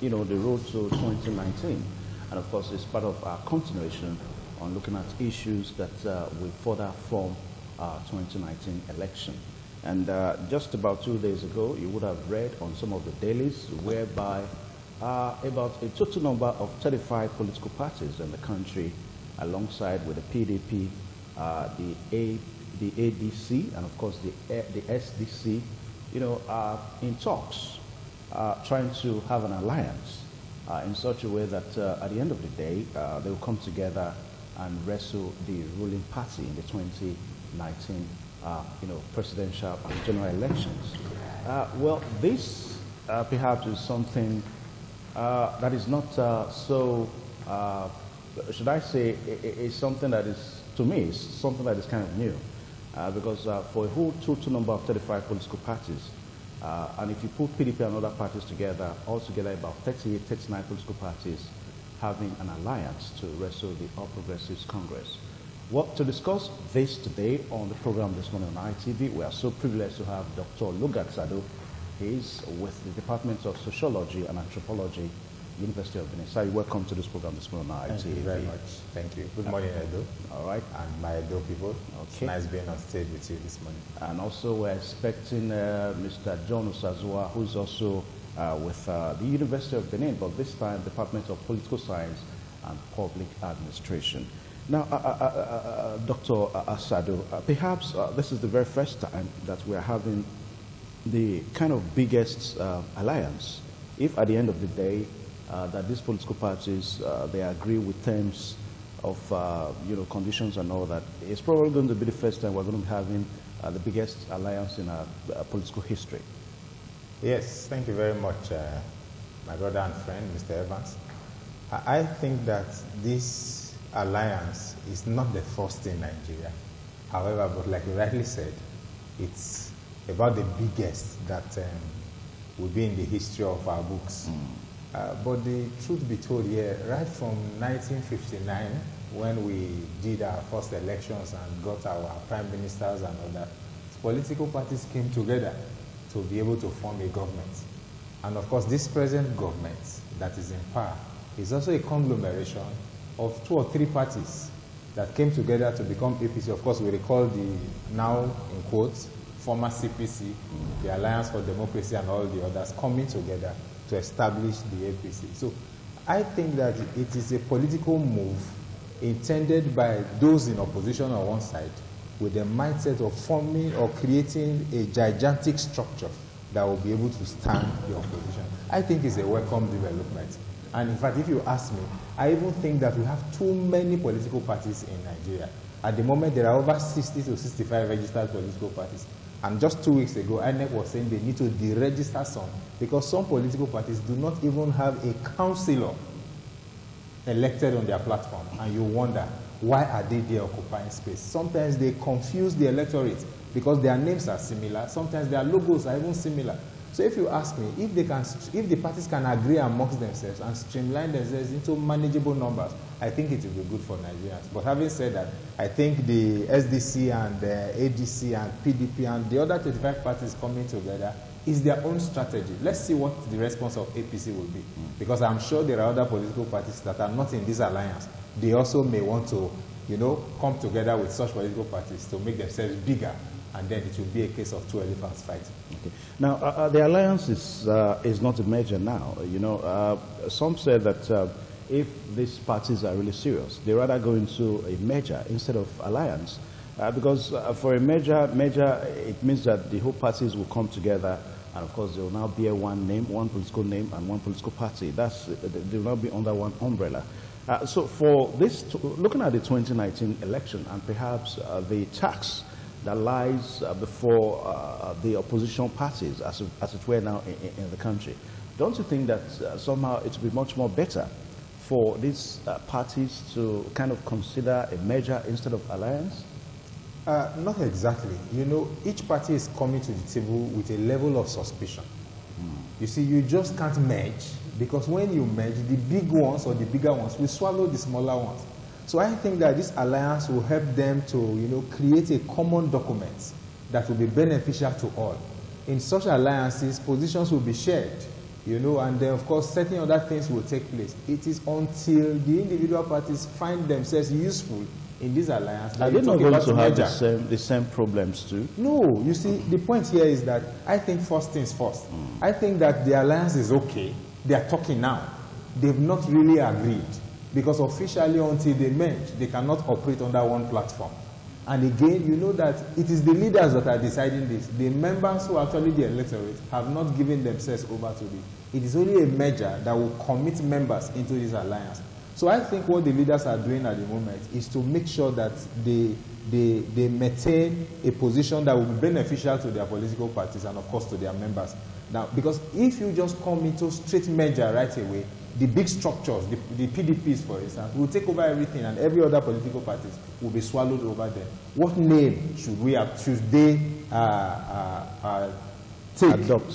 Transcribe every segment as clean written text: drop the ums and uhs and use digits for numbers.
the road to 2019. And of course, it's part of our continuation on looking at issues that will further from our 2019 election. And just about 2 days ago, you would have read on some of the dailies whereby about a total number of 35 political parties in the country, alongside with the PDP, the ADC, and of course the SDC, are in talks, trying to have an alliance in such a way that at the end of the day, they will come together and wrestle the ruling party in the 2019 presidential and general elections. Well, this perhaps is something that is not so, should I say, is something that is, to me, is something that is kind of new. Because for a whole total number of 35 political parties, and if you put PDP and other parties together, altogether about 38, 39 political parties having an alliance to wrestle the All Progressives Congress. Well, to discuss this today on the program this morning on ITV, we are so privileged to have Dr. Lugat Sado. He is with the Department of Sociology and Anthropology, University of Benin. Sir, welcome to this program this morning on ITV. Thank you very much. Thank you. Good morning, Edo. All right. And my Edo people. Okay. It's nice being on stage with you this morning. And also we're expecting Mr. John Osazua, who's also with the University of Benin, but this time Department of Political Science and Public Administration. Now, Dr. Asado, perhaps this is the very first time that we're having the kind of biggest alliance, if at the end of the day that these political parties, they agree with terms of, conditions and all that, it's probably going to be the first time we're going to be having the biggest alliance in our political history. Yes, thank you very much, my brother and friend, Mr. Evans. I think that this alliance is not the first in Nigeria. However, but like you rightly said, it's about the biggest that will be in the history of our books. But the truth be told here, right from 1959, when we did our first elections and got our prime ministers and all that, political parties came together to be able to form a government. And of course, this present government that is in power is also a conglomeration of 2 or 3 parties that came together to become APC. Of course, we recall the now, in quotes, former CPC, the Alliance for Democracy and all the others coming together to establish the APC. So I think that it is a political move intended by those in opposition on one side with the mindset of forming or creating a gigantic structure that will be able to stand the opposition. I think it's a welcome development. And in fact, if you ask me, I even think that we have too many political parties in Nigeria. At the moment, there are over 60 to 65 registered political parties. And just 2 weeks ago, INEC was saying they need to deregister some because some political parties do not even have a councillor elected on their platform. And you wonder, why are they there occupying space? Sometimes they confuse the electorate because their names are similar. Sometimes their logos are even similar. So if you ask me, if the parties can agree amongst themselves and streamline themselves into manageable numbers, I think it will be good for Nigerians. But having said that, I think the SDC and the ADC and PDP and the other 35 parties coming together is their own strategy. Let's see what the response of APC will be. Because I'm sure there are other political parties that are not in this alliance. They also may want to, come together with such political parties to make themselves bigger. And then it will be a case of 2 elephants fighting. Okay. Now, the alliance is not a merger now. Some say that if these parties are really serious, they rather go into a merger instead of alliance. Because for a merger, it means that the whole parties will come together, and of course, they will now bear one name, one political name, and one political party. They will now be under one umbrella. So for this, looking at the 2019 election and perhaps the tax that lies before the opposition parties, as it were now in the country, don't you think that somehow it would be much more better for these parties to kind of consider a merger instead of alliance? Not exactly. Each party is coming to the table with a level of suspicion. You see, you just can't merge, because when you merge, the big ones or the bigger ones will swallow the smaller ones. So I think that this alliance will help them to, create a common document that will be beneficial to all. In such alliances, positions will be shared. you know, and then of course certain other things will take place. It is until the individual parties find themselves useful in this alliance that are they not going to have the same problems too? No, you see, the point here is that I think first things first. I think that the alliance is okay. They are talking now. They've not really agreed, because officially until they merge, they cannot operate under one platform. And again, you know that it is the leaders that are deciding this. The members who are actually the electorate have not given themselves over to this. It is only a merger that will commit members into this alliance. So I think what the leaders are doing at the moment is to make sure that they maintain a position that will be beneficial to their political parties and of course to their members. Now, because if you just come into straight merger right away, the big structures, the PDPs, for instance, will take over everything, and every other political parties will be swallowed over them. What name should we have? Should they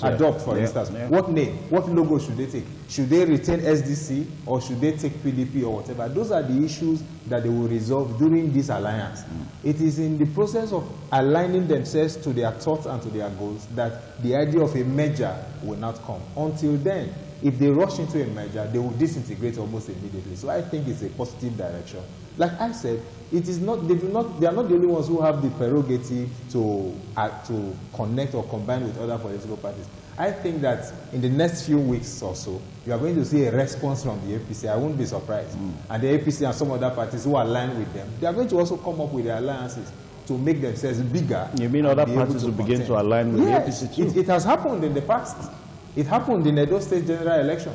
adopt, for instance? Yeah. What name? What logo should they take? Should they retain SDC or should they take PDP or whatever? Those are the issues that they will resolve during this alliance. It is in the process of aligning themselves to their thoughts and to their goals that the idea of a merger will not come. Until then, if they rush into a merger, they will disintegrate almost immediately. So I think it's a positive direction. Like I said, it is not, they are not the only ones who have the prerogative to connect or combine with other political parties. I think that in the next few weeks or so, you are going to see a response from the APC. I won't be surprised. And the APC and some other parties who align with them, they are going to also come up with their alliances to make themselves bigger. You mean other parties will begin to align with the APC too? It has happened in the past. It happened in the Edo State general election.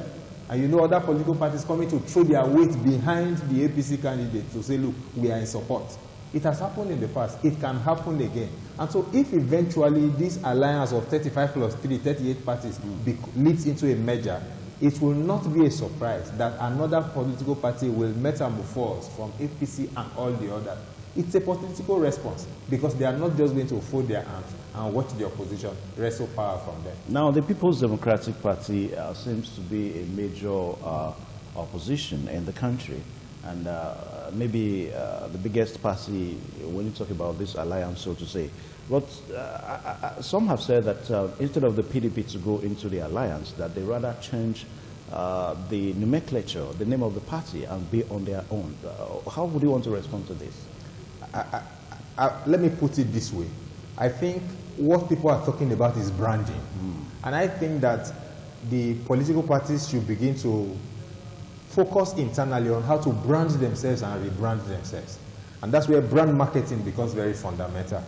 And you know other political parties coming to throw their weight behind the APC candidate to say, look, we are in support. It has happened in the past. It can happen again. And so if eventually this alliance of 35 plus 3, 38 parties leads into a merger, it will not be a surprise that another political party will metamorphose from APC and all the others. It's a political response because they are not just going to fold their arms and watch the opposition wrestle power from them. Now, the People's Democratic Party seems to be a major opposition in the country, and maybe the biggest party when you talk about this alliance, so to say. But some have said that instead of the PDP to go into the alliance, that they rather change the nomenclature, the name of the party, and be on their own. How would you want to respond to this? Let me put it this way. I think what people are talking about is branding. And I think that the political parties should begin to focus internally on how to brand themselves and rebrand themselves. And that's where brand marketing becomes very fundamental.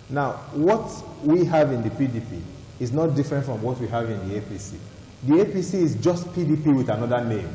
Now, what we have in the PDP is not different from what we have in the APC. The APC is just PDP with another name.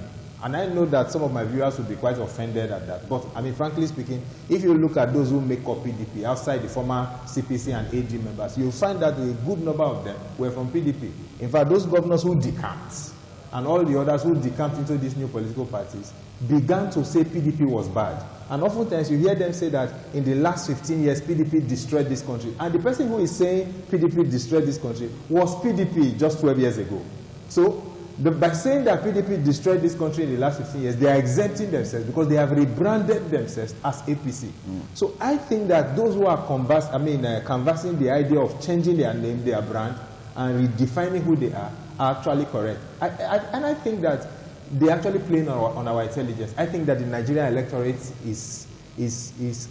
And I know that some of my viewers will be quite offended at that. But, I mean, frankly speaking, if you look at those who make up PDP outside the former CPC and AG members, you'll find that a good number of them were from PDP. In fact, those governors who decamped and all the others who decamped into these new political parties began to say PDP was bad. And oftentimes you hear them say that in the last 15 years, PDP destroyed this country. And the person who is saying PDP destroyed this country was PDP just 12 years ago. So, by saying that PDP destroyed this country in the last 15 years, they are exempting themselves because they have rebranded themselves as APC. So I think that those who are canvassing the idea of changing their name, their brand, and redefining who they are actually correct. And I think that they're actually playing on our intelligence. I think that the Nigerian electorate is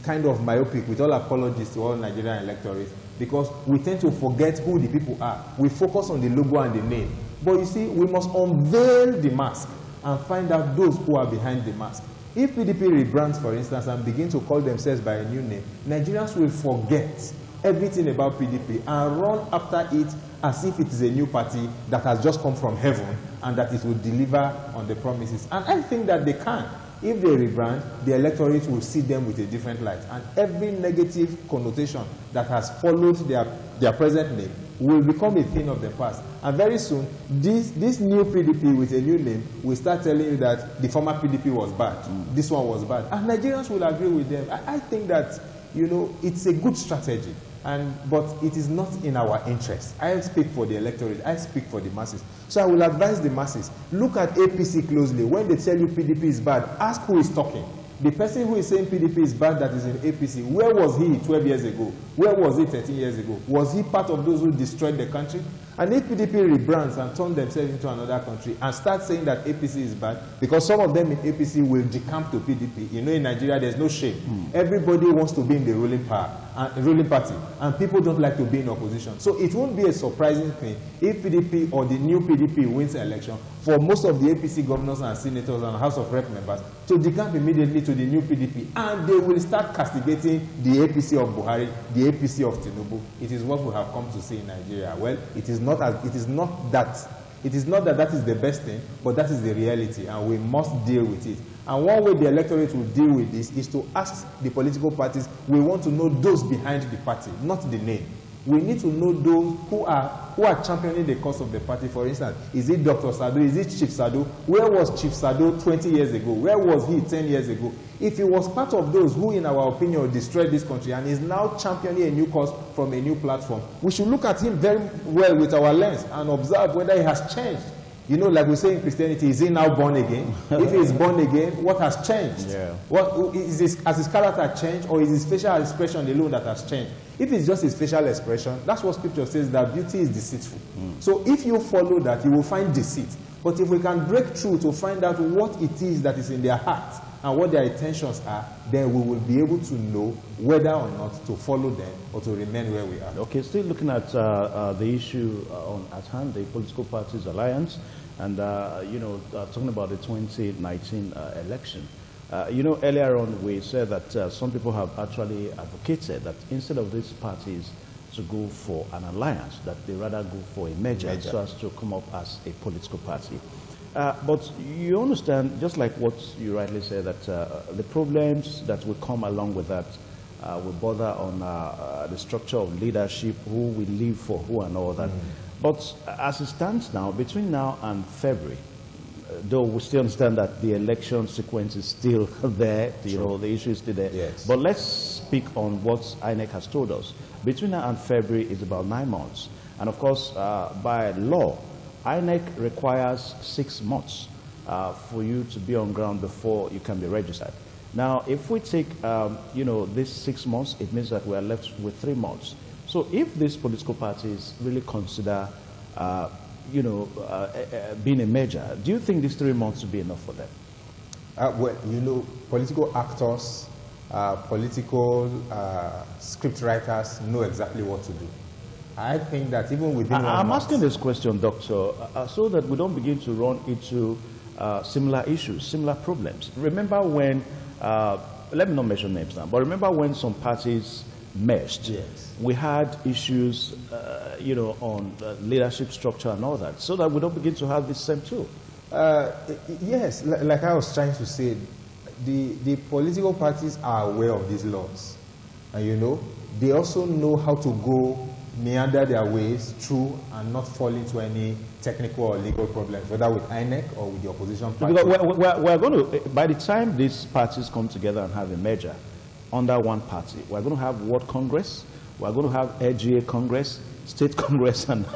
kind of myopic, with all apologies to all Nigerian electorates, because we tend to forget who the people are. We focus on the logo and the name. But you see, we must unveil the mask and find out those who are behind the mask. If PDP rebrands, for instance, and begin to call themselves by a new name, Nigerians will forget everything about PDP and run after it as if it is a new party that has just come from heaven and that it will deliver on the promises. And I think that they can. If they rebrand, the electorate will see them with a different light. And every negative connotation that has followed their present name will become a thing of the past. And very soon, this new PDP with a new name will start telling you that the former PDP was bad. This one was bad. And Nigerians will agree with them. I think that, you know, it's a good strategy. But it is not in our interest. I speak for the electorate. I speak for the masses. So I will advise the masses, look at APC closely. When they tell you PDP is bad, ask who is talking. The person who is saying PDP is bad that is in APC, where was he 12 years ago? Where was he 13 years ago? Was he part of those who destroyed the country? And if PDP rebrands and turn themselves into another country and start saying that APC is bad, because some of them in APC will decamp to PDP. You know, in Nigeria, there's no shame. Everybody wants to be in the ruling party, and people don't like to be in opposition. So it won't be a surprising thing if PDP or the new PDP wins the election for most of the APC governors and senators and House of Rep members to decamp immediately to the new PDP, and they will start castigating the APC of Buhari, the APC of Tinubu. It is what we have come to see in Nigeria. Well, it is not that that is the best thing, but that is the reality, and we must deal with it. And one way the electorate will deal with this is to ask the political parties. We want to know those behind the party, not the name. We need to know those who are championing the cause of the party. For instance, is it Dr. Sado? Is it Chief Sado? Where was Chief Sado 20 years ago? Where was he 10 years ago? If he was part of those who, in our opinion, destroyed this country and is now championing a new cause from a new platform, we should look at him very well with our lens and observe whether he has changed. You know, like we say in Christianity, is he now born again? If he is born again, what has changed? Yeah. Has his character changed, or is his facial expression alone that has changed? If it's just his facial expression, that's what Scripture says, that beauty is deceitful. So if you follow that, you will find deceit. But if we can break through to find out what it is that is in their heart and what their intentions are, then we will be able to know whether or not to follow them or to remain where we are. Okay, still looking at the issue at hand, the political parties alliance, and talking about the 2019 election. Earlier on we said that some people have actually advocated that instead of these parties to go for an alliance, that they rather go for a merger so as to come up as a political party. But you understand, just like what you rightly said, that the problems that will come along with that will bother on the structure of leadership, who will live for who and all that. But as it stands now, between now and February, though we still understand that the election sequence is still there, the issue is still there. Yes. But let's speak on what INEC has told us. Between now and February is about 9 months. And of course, by law, INEC requires 6 months for you to be on ground before you can be registered. Now, if we take, these 6 months, it means that we are left with 3 months. So if these political parties really consider, being a merger, do you think these 3 months will be enough for them? Political actors, political script writers know exactly what to do. I think that even within I'm asking this question, Doctor, so that we don't begin to run into similar issues, similar problems. Remember when, let me not mention names now, but remember when some parties merged? Yes. We had issues, on leadership structure and all that, so that we don't begin to have the same too. Yes, like I was trying to say, the political parties are aware of these laws. And they also know how to go meander their ways through and not fall into any technical or legal problems, whether with INEC or with the opposition party. Because we're going to, by the time these parties come together and have a merger under one party, we're going to have World Congress, we're going to have LGA Congress, State Congress, and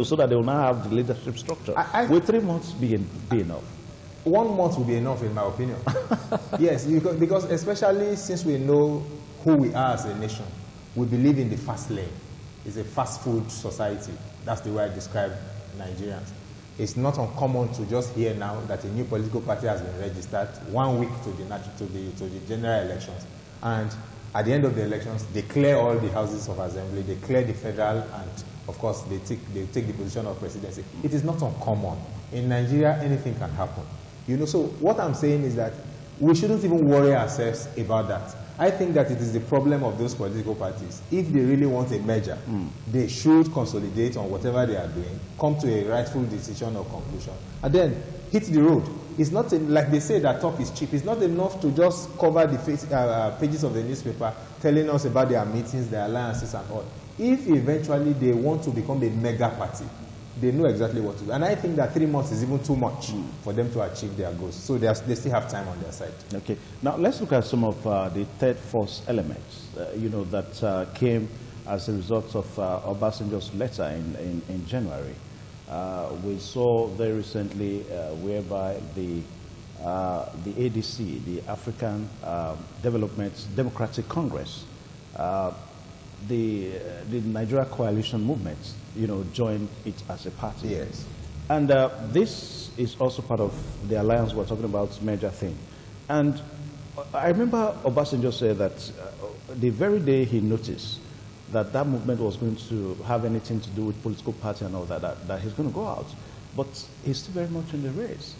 so that they will now have the leadership structure. Will 3 months be enough? 1 month will be enough, in my opinion. Yes, because especially since we know who we are as a nation, we believe in the fast lane. It's a fast food society. That's the way I describe Nigerians. It's not uncommon to just hear now that a new political party has been registered 1 week to the general elections, and at the end of the elections, they clear all the houses of assembly, they clear the federal, and of course they take the position of presidency. It is not uncommon. In Nigeria, anything can happen. So what I'm saying is that we shouldn't even worry ourselves about that. I think that it is the problem of those political parties. If they really want a merger, they should consolidate on whatever they are doing, come to a rightful decision or conclusion, and then hit the road. It's not like they say that talk is cheap. It's not enough to just cover the pages of the newspaper telling us about their meetings, their alliances and all. If eventually they want to become a mega party, they know exactly what to do. And I think that 3 months is even too much for them to achieve their goals. So they still have time on their side. Okay. Now let's look at some of the third force elements, that came as a result of Obasanjo's letter in January. We saw very recently whereby the ADC, the African Democratic Congress, the Nigeria Coalition Movement, joined it as a party. Yes. And this is also part of the alliance we're talking about, merger thing. And I remember Obasanjo said that the very day he noticed that that movement was going to have anything to do with political party and all that he's going to go out. But he's still very much in the race.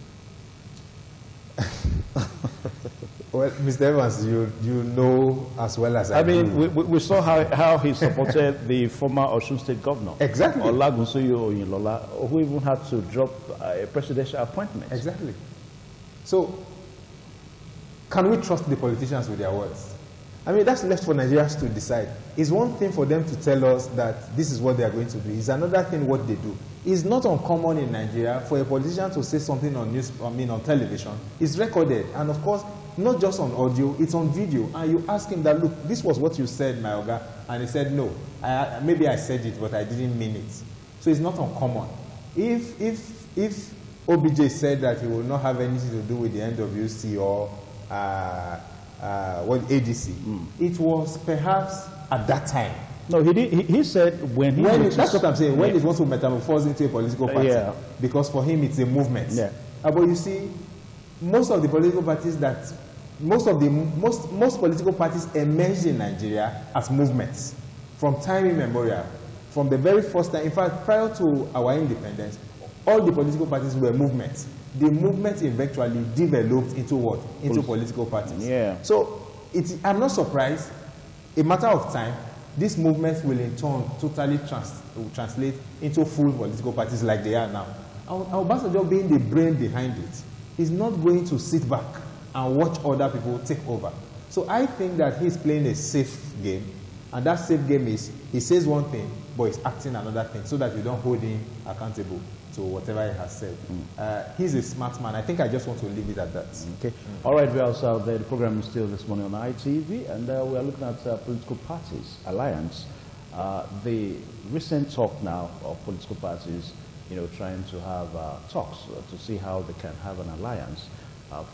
Well, Mr. Evans, you know as well as I do. We saw how he supported the former Osun State governor. Exactly. Olagunsoye Oyinlola, who even had to drop a presidential appointment. Exactly. So, can we trust the politicians with their words? I mean, that's left for Nigerians to decide. It's one thing for them to tell us that this is what they are going to do. It's another thing what they do. It's not uncommon in Nigeria for a politician to say something on television. It's recorded, and of course, not just on audio, it's on video. And you ask him that, look, this was what you said, my Oga, and he said, no, maybe I said it, but I didn't mean it. So it's not uncommon. If OBJ said that he will not have anything to do with the NWC or ADC, it was perhaps at that time. No, he said when he noticed, that's what I'm saying, when it wants to metamorphose into a political party, because for him it's a movement. Yeah. But you see, most of the political parties most political parties emerged in Nigeria as movements from time immemorial. From the very first time, in fact, prior to our independence, all the political parties were movements. The movement eventually developed into what? Into political parties. Yeah. So I'm not surprised. A matter of time, this movement will in turn totally translate into full political parties like they are now. Obasanjo, being the brain behind it, is not going to sit back and watch other people take over. So I think that he's playing a safe game, and that safe game is he says one thing, but he's acting another thing, so that you don't hold him accountable to whatever he has said. He's a smart man. I think I just want to leave it at that. Okay. All right, we are also there. The program is still this morning on ITV, and we are looking at political parties, alliance. The recent talk now of political parties, trying to have talks to see how they can have an alliance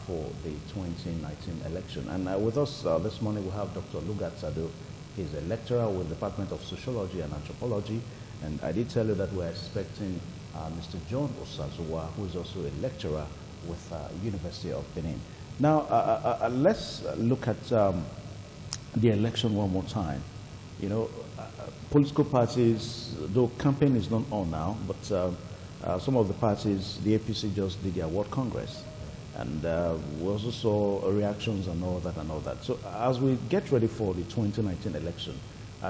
for the 2019 election. And with us this morning, we have Dr. Lugat Sado. He's a lecturer with the Department of Sociology and Anthropology. And I did tell you that we're expecting Mr. John Osazuwa, who is also a lecturer with University of Benin. Now, let's look at the election one more time. Political parties, though campaign is not on now, but some of the parties, the APC just did their World Congress. And we also saw reactions and all that. So as we get ready for the 2019 election,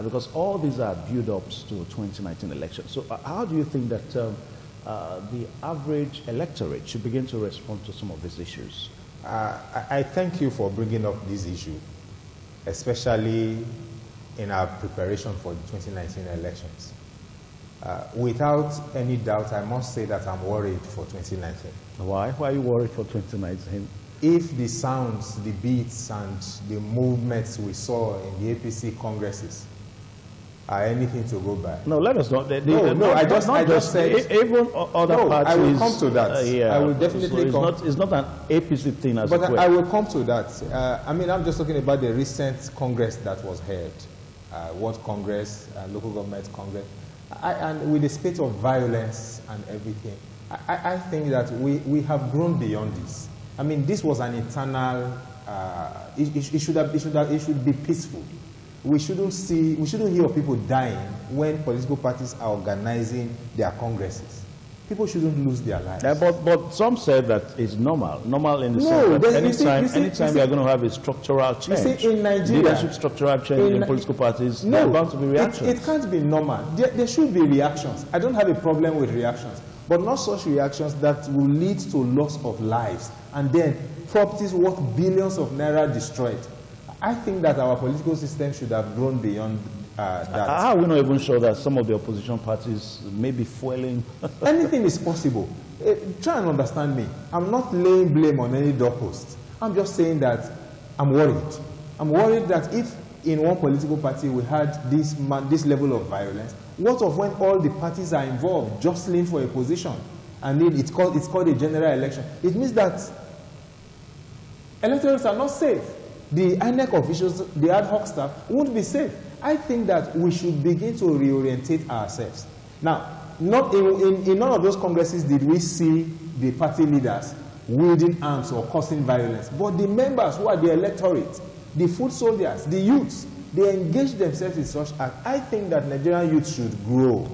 because all these are build-ups to 2019 election, so how do you think that the average electorate should begin to respond to some of these issues? I thank you for bringing up this issue, especially in our preparation for the 2019 elections. Without any doubt, I must say that I'm worried for 2019. Why? Why are you worried for 2019? If the sounds, the beats, and the movements we saw in the APC congresses are anything to go by. No, let us not. I just said even other parties. I will come to that. I will definitely come. It's not an APC thing as well. But I will come to that. I'm just talking about the recent Congress that was held, World Congress, Local Government Congress, and with the spate of violence and everything. I think that we have grown beyond this. I mean, this was an eternal. It should be peaceful. We shouldn't hear of people dying when political parties are organizing their congresses. People shouldn't lose their lives. Yeah, but some said that it's normal. Normal in the sense that anytime we are going to have a structural change, you see, in Nigeria, leadership structural change in political parties, there are bound to be reactions. It can't be normal. There should be reactions. I don't have a problem with reactions, but not such reactions that will lead to loss of lives and then properties worth billions of naira destroyed. I think that our political system should have grown beyond that. How are we not even sure that some of the opposition parties may be fueling? Anything is possible. Try and understand me. I'm not laying blame on any doorpost. I'm just saying that I'm worried. I'm worried that if in one political party we had this level of violence, what of when all the parties are involved jostling for a position, and then it's called a general election? It means that electorates are not safe. The INEC officials, the ad hoc staff, won't be safe. I think that we should begin to reorientate ourselves. Now, not in none of those congresses did we see the party leaders wielding arms or causing violence, but the members who are the electorate, the foot soldiers, the youths, they engage themselves in such acts. I think that Nigerian youth should grow,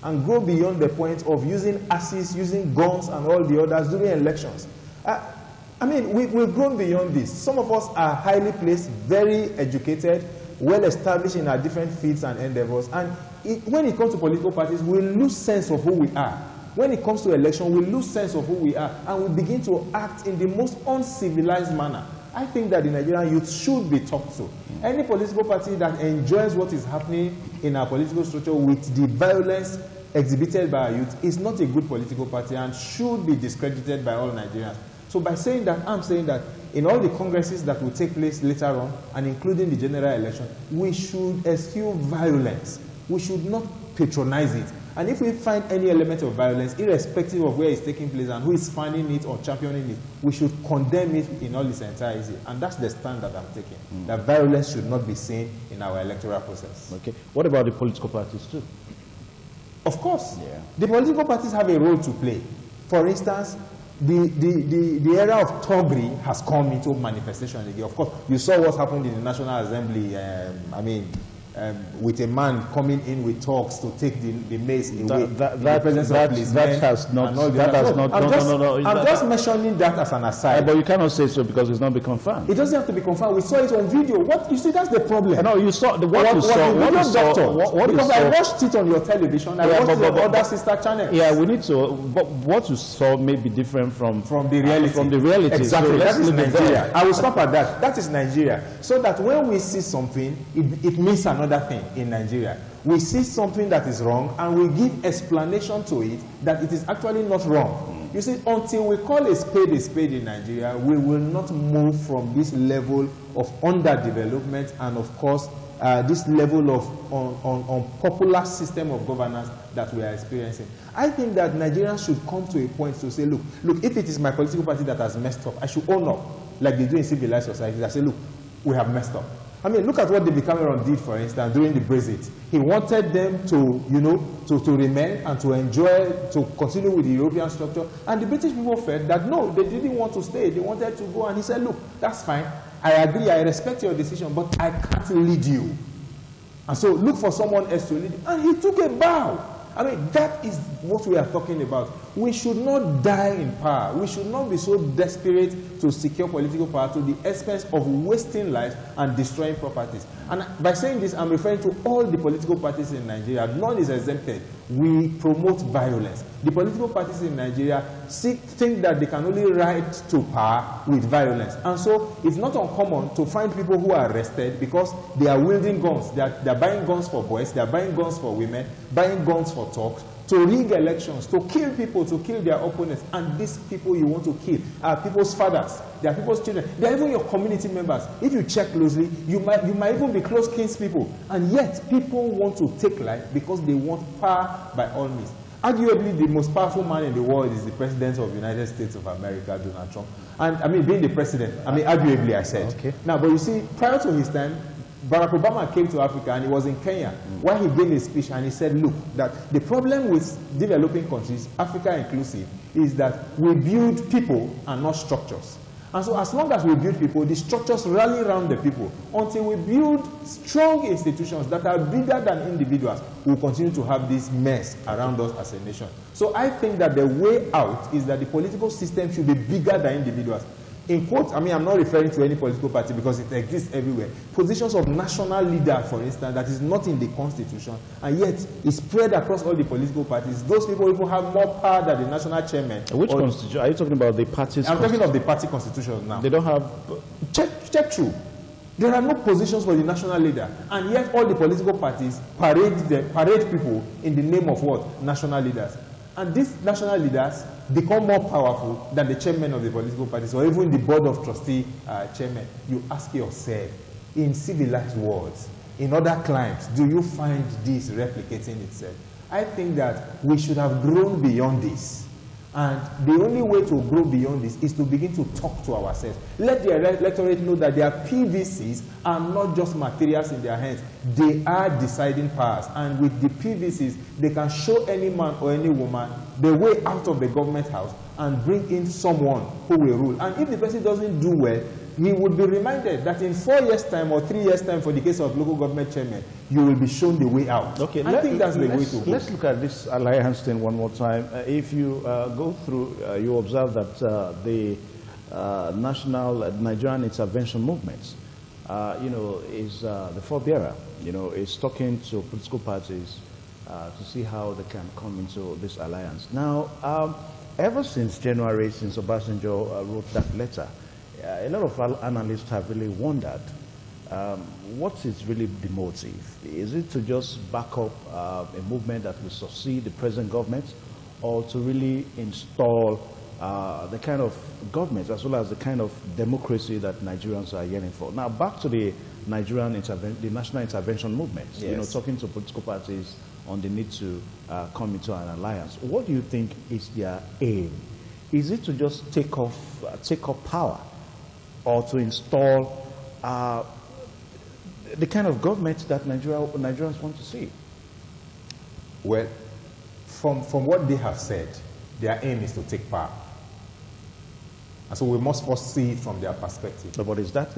and grow beyond the point of using axes, using guns and all the others during elections. I mean, we've grown beyond this. Some of us are highly placed, very educated, well established in our different fields and endeavors, and when it comes to political parties, we lose sense of who we are. When it comes to election, we lose sense of who we are, and we begin to act in the most uncivilized manner. I think that the Nigerian youth should be talked to. Any political party that enjoys what is happening in our political structure with the violence exhibited by our youth is not a good political party and should be discredited by all Nigerians. So by saying that, I'm saying that in all the congresses that will take place later on, and including the general election, we should eschew violence. We should not patronize it. And if we find any element of violence, irrespective of where it's taking place and who is funding it or championing it, we should condemn it in all its entirety. And that's the stand that I'm taking, that violence should not be seen in our electoral process. Okay. What about the political parties too? Of course. Yeah. The political parties have a role to play. For instance, the era of thuggery has come into manifestation again. Of course, you saw what happened in the National Assembly, with a man coming in with talks to take the mace away. I'm just mentioning that as an aside. But you cannot say so because it's not been confirmed. It doesn't have to be confirmed. We saw it on video. What you see, that's the problem. No, you saw what you saw. Because I watched it on your television. I watched it on other sister channels. Yeah, we need to. But what you saw may be different from the reality. From the reality. Exactly. So that is Nigeria. I will stop at that. That is Nigeria. So that when we see something, it means another thing in Nigeria. We see something that is wrong and we give explanation to it that it is actually not wrong. You see, until we call a spade in Nigeria, we will not move from this level of underdevelopment and, of course, this level of unpopular system of governance that we are experiencing. I think that Nigerians should come to a point to say, look, if it is my political party that has messed up, I should own up, like they do in civilized societies. I say, look, we have messed up. I mean, look at what David Cameron did, for instance, during the Brexit. He wanted them to, to remain and to enjoy, to continue with the European structure. And the British people felt that, no, they didn't want to stay. They wanted to go. And he said, look, that's fine. I agree. I respect your decision, but I can't lead you. And so look for someone else to lead you. And he took a bow. I mean, that is what we are talking about. We should not die in power. We should not be so desperate to secure political power to the expense of wasting lives and destroying properties. And by saying this, I'm referring to all the political parties in Nigeria. None is exempted. We promote violence. The political parties in Nigeria think that they can only rise to power with violence. And so it's not uncommon to find people who are arrested because they are wielding guns. They are buying guns for boys. They are buying guns for women, buying guns for talks, to rig elections, to kill people, to kill their opponents. And these people you want to kill are people's fathers, they are people's children, they are even your community members. If you check closely, you might even be close kinspeople. And yet, people want to take life because they want power by all means. Arguably, the most powerful man in the world is the President of the United States of America, Donald Trump. And, I mean, being the president, I mean, arguably, I said. Okay. Now, but you see, prior to his time, Barack Obama came to Africa and he was in Kenya where he gave a speech and he said, look, that the problem with developing countries, Africa inclusive, is that we build people and not structures. And so as long as we build people, the structures rally around the people. Until we build strong institutions that are bigger than individuals, we'll continue to have this mess around us as a nation. So I think that the way out is that the political system should be bigger than individuals. In quotes, I mean, I'm not referring to any political party because it exists everywhere. Positions of national leader, for instance, that is not in the constitution, and yet is spread across all the political parties. Those people even have more power than the national chairman. Which constitution? Are you talking about the parties? I'm talking of the party constitution now. They don't have... Check through. There are no positions for the national leader, and yet all the political parties parade people in the name of what? National leaders. And these national leaders become more powerful than the chairman of the political parties or even the board of trustee chairman. You ask yourself, in civilized worlds, in other climes, do you find this replicating itself? I think that we should have grown beyond this And the only way to grow beyond this is to begin to talk to ourselves. Let the electorate know that their PVCs are not just materials in their hands. They are deciding powers. And with the PVCs, they can show any man or any woman the way out of the government house and bring in someone who will rule. And if the person doesn't do well, he would be reminded that in 4 years' time or 3 years' time, for the case of local government chairman, you will be shown the way out. Okay, I think that's the way to go. Let's look at this alliance thing one more time. If you go through, you observe that the national Nigerian intervention movement, is the forebearer. Is talking to political parties to see how they can come into this alliance. Now, ever since January, since Obasanjo wrote that letter, a lot of analysts have really wondered what is really the motive. Is it to just back up a movement that will succeed the present government, or to really install the kind of government as well as the kind of democracy that Nigerians are yearning for? Now, back to the the national intervention movement. Yes. Talking to political parties on the need to come into an alliance. What do you think is their aim? Is it to just take up power, or to install the kind of government that Nigerians want to see? Well, from what they have said, their aim is to take power. And so we must first see it from their perspective. No, but is that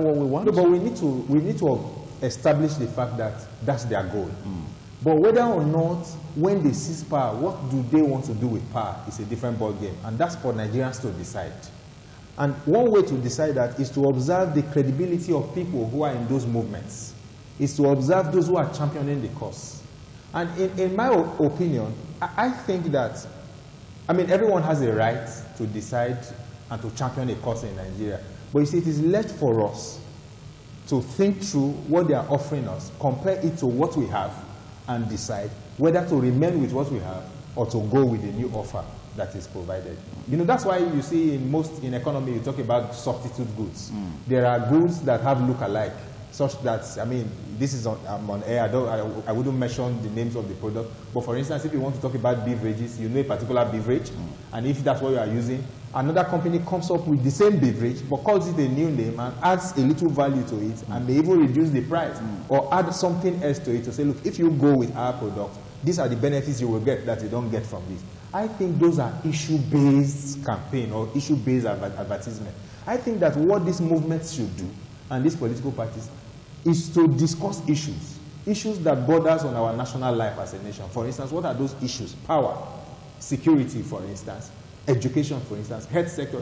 what we want? No, but we need to establish the fact that that's their goal. But whether or not, when they seize power, what do they want to do with power is a different ballgame. And that's for Nigerians to decide. And one way to decide that is to observe the credibility of people who are in those movements, is to observe those who are championing the cause. And in my opinion, I think that, everyone has a right to decide and to champion a cause in Nigeria. But you see, it is left for us to think through what they are offering us, compare it to what we have, and decide whether to remain with what we have or to go with the new offer that is provided. That's why you see in economy, you talk about substitute goods. There are goods that have look-alike, such that, this is on air, I wouldn't mention the names of the product, but for instance, if you want to talk about beverages, a particular beverage, and if that's what you are using, another company comes up with the same beverage, but calls it a new name and adds a little value to it, and may even reduce the price, or add something else to it to say, look, if you go with our product, these are the benefits you will get that you don't get from this. I think those are issue-based campaign or issue-based advertisement. I think that what these movements should do, and these political parties, is to discuss issues that borders on our national life as a nation. For instance, what are those issues? Power, security, for instance, education, for instance, health sector.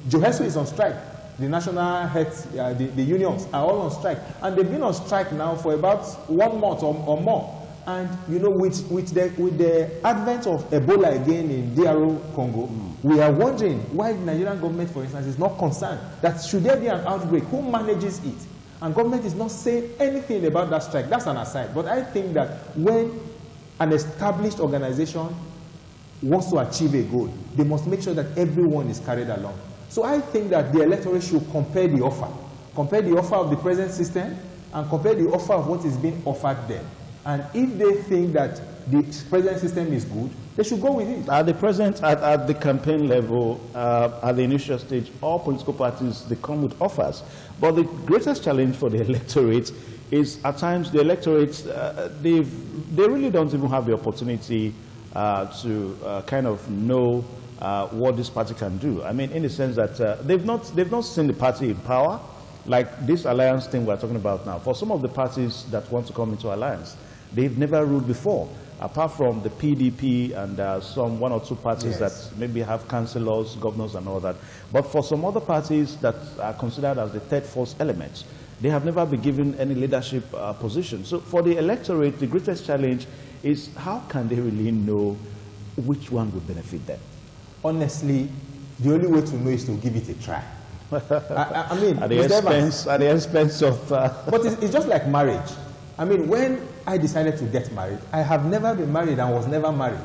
Johesu is on strike. The national health, the unions are all on strike. And they've been on strike now for about 1 month or more. And, with the advent of Ebola again in DRO Congo, we are wondering why the Nigerian government, for instance, is not concerned that should there be an outbreak, who manages it? And government is not saying anything about that strike. That's an aside. But I think that when an established organization wants to achieve a goal, they must make sure that everyone is carried along. So I think that the electorate should compare the offer of the present system and compare the offer of what is being offered them. And if they think that the present system is good, they should go with it. At the campaign level, at the initial stage, all political parties, they come with offers. But the greatest challenge for the electorate is at times the electorate, they really don't even have the opportunity to kind of know what this party can do. In the sense that they've not seen the party in power, like this alliance thing we're talking about now. For some of the parties that want to come into alliance, they've never ruled before, apart from the PDP and one or two parties that maybe have councillors, governors and all that. But for some other parties that are considered as the third force element, they have never been given any leadership position. So for the electorate, the greatest challenge is how can they really know which one would benefit them? Honestly, the only way to know is to give it a try. At the expense of... But it's just like marriage. When I decided to get married, I have never been married and was never married.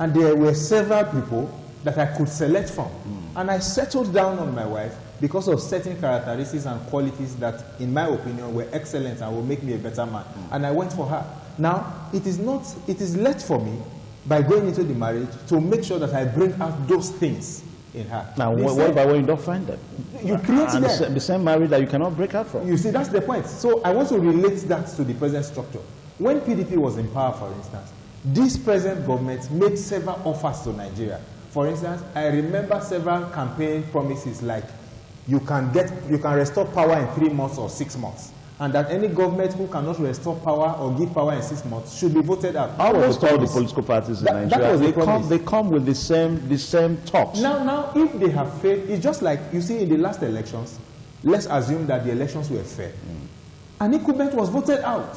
And there were several people that I could select from. And I settled down on my wife because of certain characteristics and qualities that, in my opinion, were excellent and will make me a better man. And I went for her. Now, it is left for me by going into the marriage to make sure that I bring out those things in her. Now, what about when you don't find them? You create them. The same marriage that you cannot break out from. You see, that's the point. So I want to relate that to the present structure. When PDP was in power, for instance, this present government made several offers to Nigeria. For instance, I remember several campaign promises like you can restore power in 3 months or 6 months, and that any government who cannot restore power or give power in 6 months should be voted out. Almost all the political parties in Nigeria, they come with the same talks. Now, if they have failed, it's just like, you see, in the last elections, let's assume that the elections were fair. An incumbent was voted out,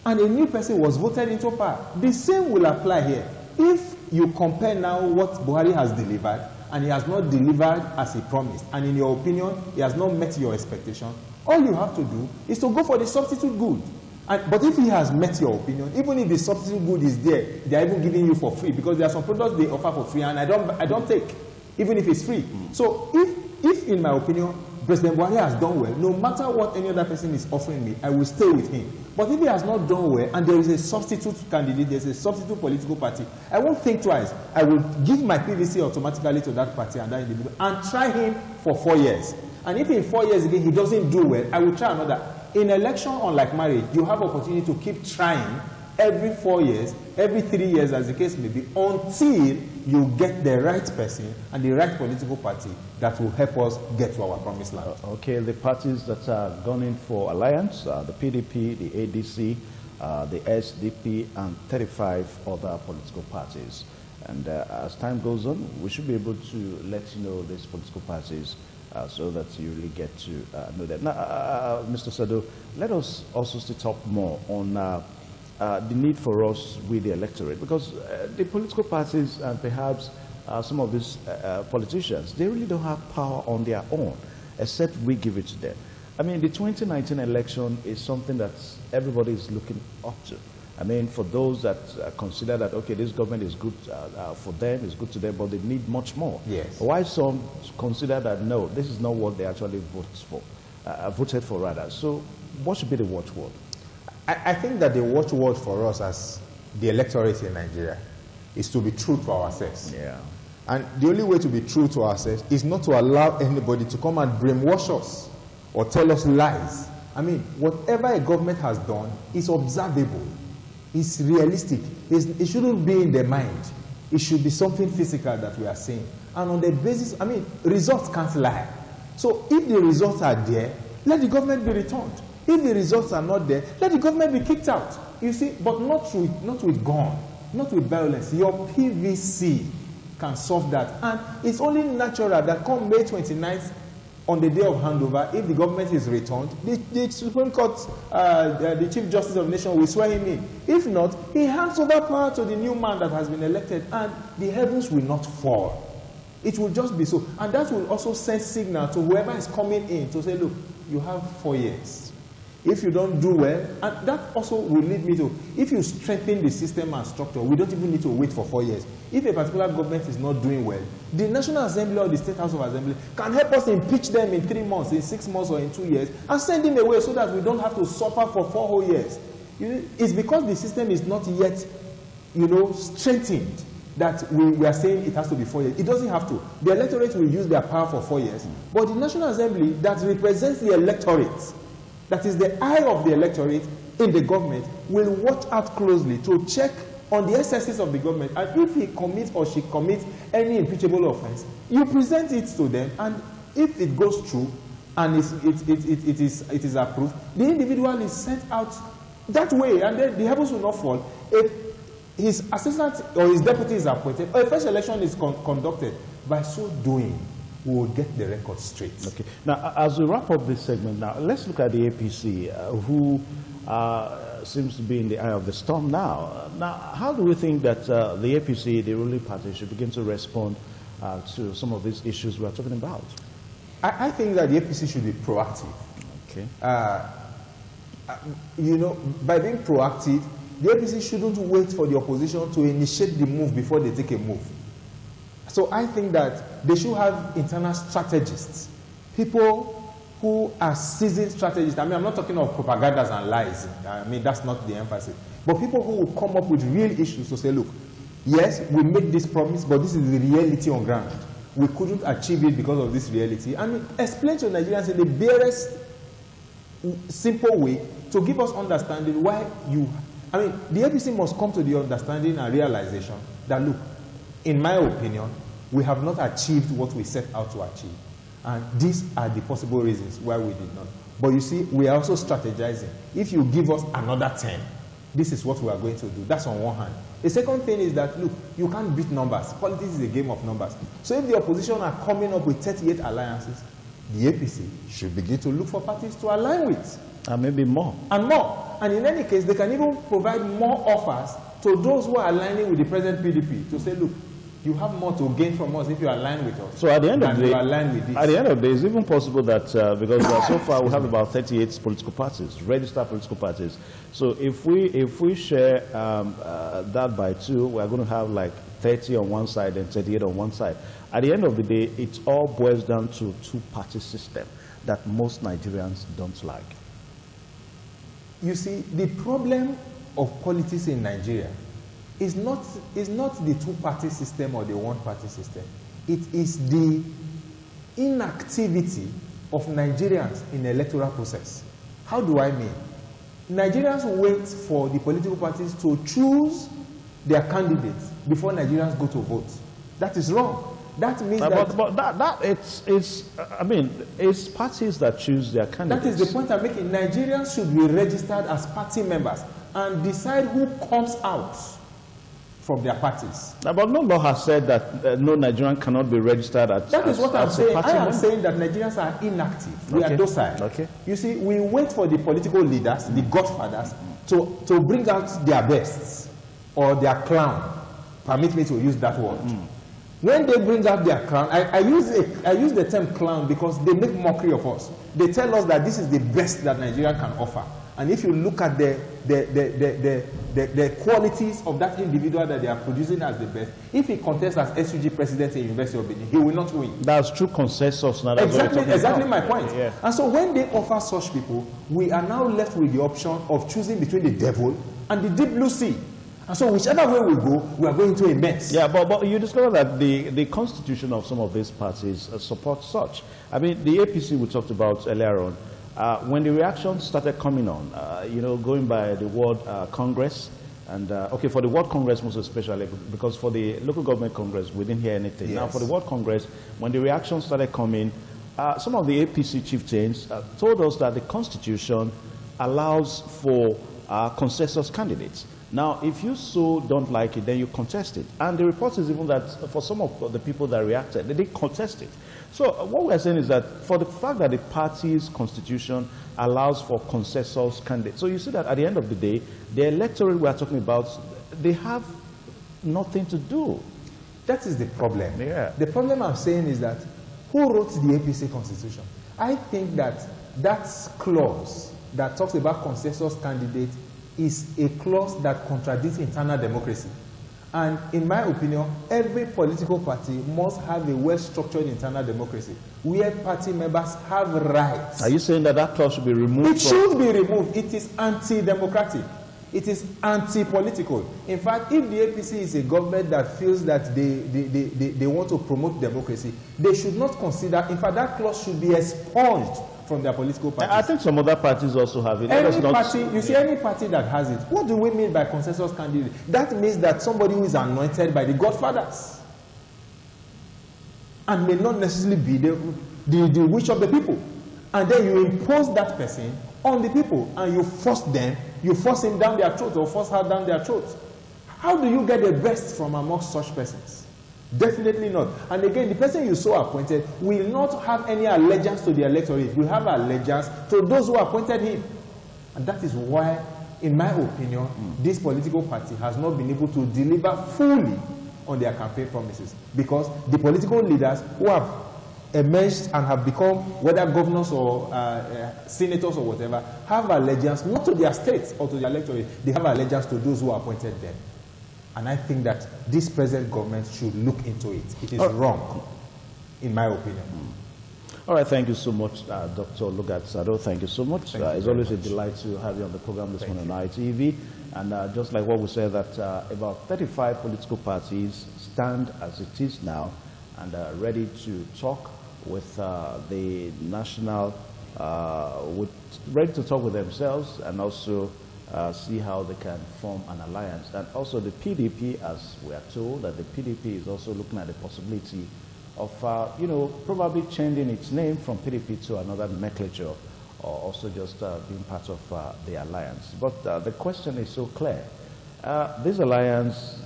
and a new person was voted into power. The same will apply here. If you compare now what Buhari has delivered, and he has not delivered as he promised, and in your opinion, he has not met your expectation, all you have to do is to go for the substitute good. But if he has met your opinion, even if the substitute good is there, they are even giving you for free, because there are some products they offer for free, and I don't take, even if it's free. So if in my opinion, President Buhari has done well, no matter what any other person is offering me, I will stay with him. But if he has not done well, and there is a substitute candidate, there's a substitute political party, I won't think twice. I will give my PVC automatically to that party and that individual, and try him for 4 years. And if in 4 years again he doesn't do well, I will try another. In election, unlike marriage, you have opportunity to keep trying every 4 years, every 3 years, as the case may be, until you get the right person and the right political party that will help us get to our promised land. Okay, the parties that are gone in for alliance, the PDP, the ADC, the SDP, and 35 other political parties. And as time goes on, we should be able to let you know these political parties so that you really get to know them. Now, Mr. Sado, let us also sit up more on the need for us with the electorate, because the political parties and perhaps some of these politicians, they really don't have power on their own, except we give it to them. I mean, the 2019 election is something that everybody is looking up to. I mean, for those that consider that, okay, this government is good for them, it's good to them, but they need much more. Yes. Why some consider that, no, this is not what they actually voted for rather. So what should be the watchword? I think that the watchword for us as the electorate in Nigeria is to be true to ourselves. Yeah. And the only way to be true to ourselves is not to allow anybody to come and brainwash us or tell us lies. I mean, whatever a government has done is observable, it's realistic, it shouldn't be in the mind. It should be something physical that we are seeing. And on the basis, I mean, results can't lie. So if the results are there, let the government be returned. If the results are not there, let the government be kicked out. You see, but not with gun, not with violence. Your PVC can solve that. And it's only natural that come May 29th, on the day of handover, if the government is returned, the Supreme Court, the Chief Justice of the Nation will swear him in. If not, he hands over power to the new man that has been elected, and the heavens will not fall. It will just be so. And that will also send signal to whoever is coming in to say, look, you have 4 years. If you don't do well, and that also will lead me to, if you strengthen the system and structure, we don't even need to wait for 4 years. If a particular government is not doing well, the National Assembly or the State House of Assembly can help us impeach them in 3 months, in 6 months, or in 2 years, and send them away so that we don't have to suffer for 4 whole years. It's because the system is not yet, strengthened that we are saying it has to be 4 years. It doesn't have to. The electorate will use their power for 4 years. But the National Assembly that represents the electorate, that is the eye of the electorate in the government, will watch out closely to check on the excesses of the government. And if he commits or she commits any impeachable offense, you present it to them, and if it goes through and it is approved, the individual is sent out that way, and then the heavens will not fall. If his assistant or his deputy is appointed, or a first election is conducted, by so doing, we will get the record straight. Okay. Now, as we wrap up this segment, now let's look at the APC, who seems to be in the eye of the storm now. Now, how do we think that the APC, the ruling party, should begin to respond to some of these issues we are talking about? I think that the APC should be proactive. Okay. By being proactive, the APC shouldn't wait for the opposition to initiate the move before they take a move. So I think that they should have internal strategists, people who are seasoned strategists. I mean, I'm not talking of propagandas and lies. I mean, that's not the emphasis. But people who will come up with real issues to say, look, Yes, we made this promise, but this is the reality on ground. We couldn't achieve it because of this reality. And explain to Nigerians in the barest, simple way to give us understanding why the APC must come to the understanding and realization that, look, in my opinion, we have not achieved what we set out to achieve. And these are the possible reasons why we did not. But you see, we are also strategizing. If you give us another 10, this is what we are going to do. That's on one hand. The second thing is that, look, you can't beat numbers. Politics is a game of numbers. So if the opposition are coming up with 38 alliances, the APC should begin to look for parties to align with. And maybe more. And more. And in any case, they can even provide more offers to those who are aligning with the present PDP to say, look, you have more to gain from us if you align with us. So at the end of the day, at the end of the day, it's even possible that because so far we have about 38 political parties, registered political parties. So if we share that by 2, we're going to have like 30 on one side and 38 on one side. At the end of the day, it all boils down to two-party system that most Nigerians don't like. You see, the problem of politics in Nigeria is not the two-party system or the one-party system. It is the inactivity of Nigerians in the electoral process. How do I mean? Nigerians wait for the political parties to choose their candidates before Nigerians go to vote. That is wrong. That means it's parties that choose their candidates. That is the point I'm making. Nigerians should be registered as party members and decide who comes out from their parties. But no law has said that no Nigerian cannot be registered as That is what I'm saying. I am member. saying that Nigerians are inactive. We are docile. Okay. You see, we wait for the political leaders, the godfathers, to bring out their bests or their clown. Permit me to use that word. When they bring out their clown, I use the term clown because they make mockery of us. They tell us that this is the best that Nigeria can offer. And if you look at the qualities of that individual that they are producing as the best, if he contests as SUG president in University of Benin, he will not win. That's true consensus. Now Exactly my point. Yeah. And so when they offer such people, we are now left with the option of choosing between the devil and the deep blue sea. And so whichever way we go, we are going to a mess. Yeah, but you discover that the constitution of some of these parties supports such. I mean, the APC we talked about earlier on, when the reaction started coming on, going by the word Congress, and okay, for the word Congress most especially, because for the local government Congress, we didn't hear anything. Yes. Now, for the word Congress, when the reaction started coming, some of the APC chieftains told us that the Constitution allows for consensus candidates. Now, if you so don't like it, then you contest it. And the report is even that for some of the people that reacted, they didn't contest it. So what we're saying is that for the fact that the party's constitution allows for consensus candidates, so you see that at the end of the day, the electorate we are talking about, they have nothing to do. That is the problem. Yeah. The problem I'm saying is that who wrote the APC constitution? I think that clause that talks about consensus candidates is a clause that contradicts internal democracy. And in my opinion, every political party must have a well-structured internal democracy where party members have rights. Are you saying that that clause should be removed? It should be removed. It is anti-democratic. It is anti-political. In fact, if the APC is a government that feels that they want to promote democracy, they should not consider, in fact, that clause should be expunged from their political parties. I think some other parties also have it. Any party that has it, what do we mean by consensus candidate? That means that somebody who is anointed by the godfathers and may not necessarily be the wish of the people. And then you impose that person on the people and you force him down their throat or force her down their throat. How do you get the best from amongst such persons? Definitely not. And again, the person you so appointed will not have any allegiance to the electorate. Will have allegiance to those who appointed him. And that is why, in my opinion, this political party has not been able to deliver fully on their campaign promises. Because the political leaders who have emerged and have become, whether governors or senators or whatever, have allegiance not to their states or to the electorate. They have allegiance to those who appointed them. And I think that this present government should look into it. It is wrong, in my opinion. All right, thank you so much, Dr. Lugard Sado. Thank you so much. It's always a delight to have you on the program this morning on ITV. And just like what we said, that about 35 political parties stand as it is now and are ready to talk with the national, ready to talk with themselves and also see how they can form an alliance. And also the PDP, as we are told, that the PDP is also looking at the possibility of, probably changing its name from PDP to another nomenclature, or also just being part of the alliance. But the question is so clear. This alliance,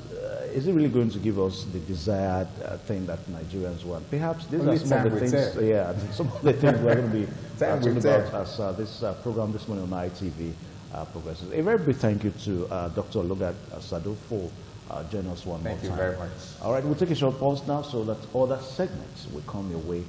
is it really going to give us the desired thing that Nigerians want? Perhaps these are some of the things, some of the things we're going to be talking about as this program this morning on ITV progresses. A very big thank you to Dr. Lugard Sado for joining us one more time. Thank you very much. All right, we'll take a short pause now so that other segments will come your way.